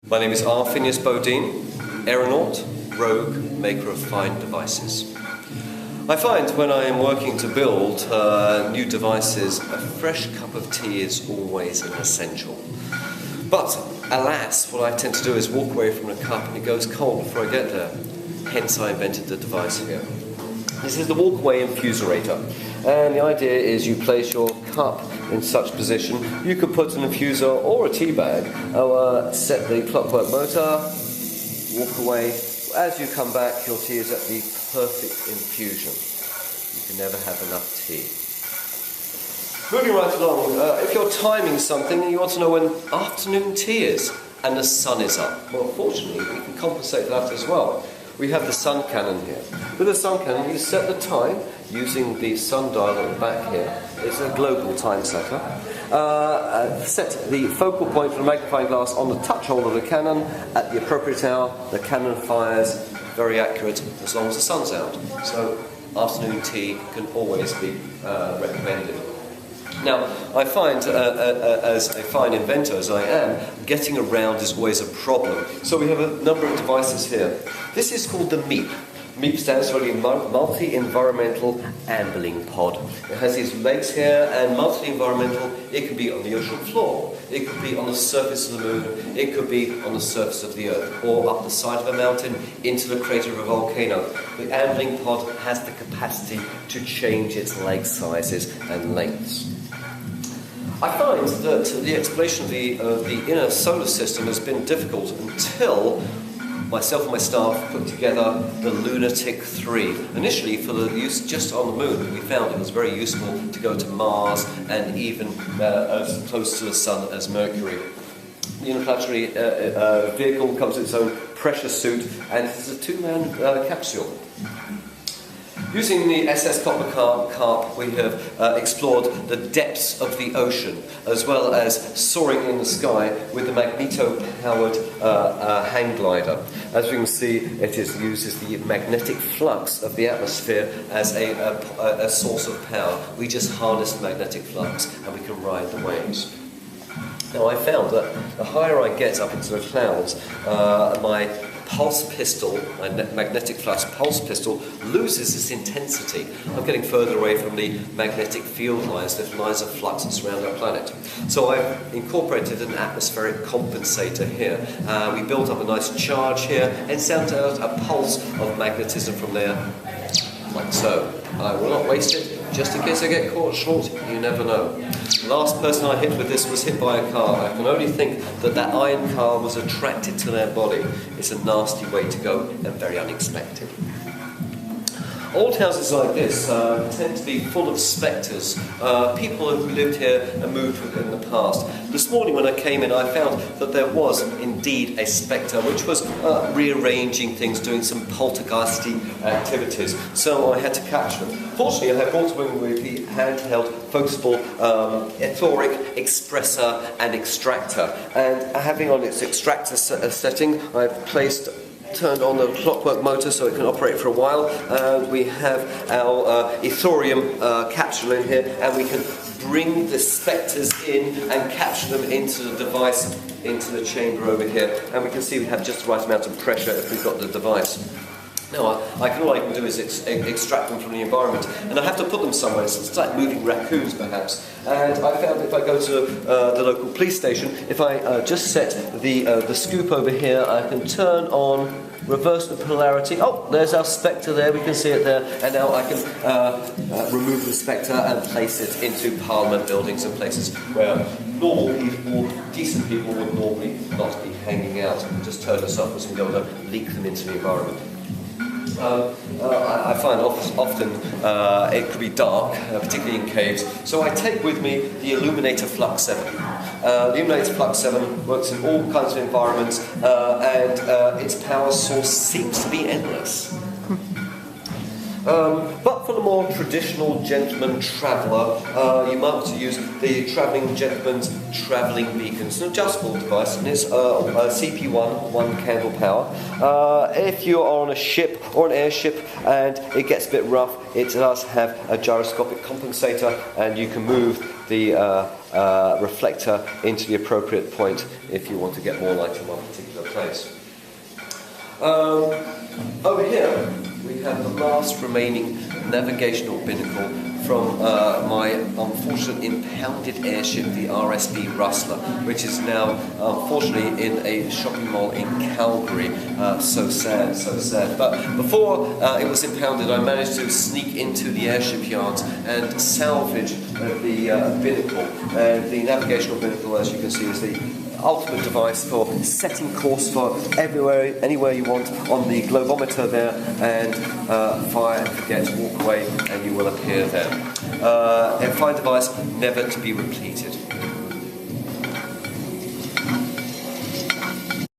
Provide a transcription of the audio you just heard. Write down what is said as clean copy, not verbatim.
My name is Phinius Bodine, aeronaut, rogue, maker of fine devices. I find when I am working to build new devices, a fresh cup of tea is always an essential. But alas, what I tend to do is walk away from the cup and it goes cold before I get there. Hence I invented the device here. This is the walkaway infuserator, and the idea is you place your cup in such position. You could put an infuser or a tea bag, set the clockwork motor, walk away. As you come back, your tea is at the perfect infusion. You can never have enough tea. Moving right along, if you're timing something and you want to know when afternoon tea is and the sun is up, well, fortunately, we can compensate that as well. We have the sun cannon here. With the sun cannon, you set the time using the sundial at the back here. It's a global time setter. Set the focal point for the magnifying glass on the touch hole of the cannon at the appropriate hour. The cannon fires, very accurate as long as the sun's out. So afternoon tea can always be recommended. Now, I find, as a fine inventor as I am, getting around is always a problem. So we have a number of devices here. This is called the MEEP. MEEP stands for the Multi-Environmental Ambling Pod. It has these legs here, and multi-environmental, it could be on the ocean floor, it could be on the surface of the moon, it could be on the surface of the Earth, or up the side of a mountain into the crater of a volcano. The ambling pod has the capacity to change its leg sizes and lengths. I find that the exploration of the inner solar system has been difficult until myself and my staff put together the Lunatic 3. Initially, for the use just on the moon, we found it was very useful to go to Mars and even as close to the Sun as Mercury. The interplanetary vehicle comes with its own pressure suit, and it is a two-man capsule. Using the SS Copper Carp, we have explored the depths of the ocean, as well as soaring in the sky with the magneto-powered hang glider. As we can see, it uses the magnetic flux of the atmosphere as a source of power. We just harness magnetic flux, and we can ride the waves. Now, I found that the higher I get up into the clouds, my pulse pistol, my magnetic flux pulse pistol, loses its intensity. I'm getting further away from the magnetic field lines, the lines of flux that surround our planet. So I've incorporated an atmospheric compensator here. We built up a nice charge here and sent out a pulse of magnetism from there, like so. I will not waste it, just in case I get caught short, you never know. The last person I hit with this was hit by a car. I can only think that iron car was attracted to their body. It's a nasty way to go and very unexpected. Old houses like this tend to be full of spectres, people who lived here and moved in the past. This morning when I came in, I found that there was indeed a spectre which was rearranging things, doing some poltergeisty activities. So I had to catch them. Fortunately, I had brought with the handheld focusable ethoric expressor and extractor. And having on its extractor setting, I've turned on the clockwork motor so it can operate for a while. We have our ethorium capsule in here, and we can bring the spectres in and capture them into the device, into the chamber over here. And we can see we have just the right amount of pressure if we've got the device. Now, all I can do is extract them from the environment, and I have to put them somewhere, so it's like moving raccoons perhaps. And I found if I go to the local police station, if I just set the scoop over here, I can turn on reverse the polarity. Oh, there's our spectre there, we can see it there, and now I can remove the spectre and place it into Parliament buildings and places where normal people, decent people would normally not be hanging out. Just turn this off and be able to leak them into the environment. I find often it could be dark, particularly in caves, so I take with me the Illuminator Flux 7. The Illuminator Flux 7 works in all kinds of environments, and its power source seems to be endless. But for the more traditional gentleman traveller, you might want to use the travelling gentleman's travelling beacon. It's an adjustable device, and it's CP1, 1 candle power. If you are on a ship or an airship and it gets a bit rough, it does have a gyroscopic compensator, and you can move the reflector into the appropriate point if you want to get more light in one particular place. Over here we have the last remaining navigational binnacle from my unfortunate impounded airship, the RSB Rustler, which is now unfortunately in a shopping mall in Calgary. So sad, so sad. But before it was impounded, I managed to sneak into the airship yards and salvage the binnacle. And the navigational binnacle, as you can see, is the ultimate device for setting course for everywhere, anywhere you want on the globometer there, and fire, forget, walk away, and you will appear there. A fine device never to be repeated.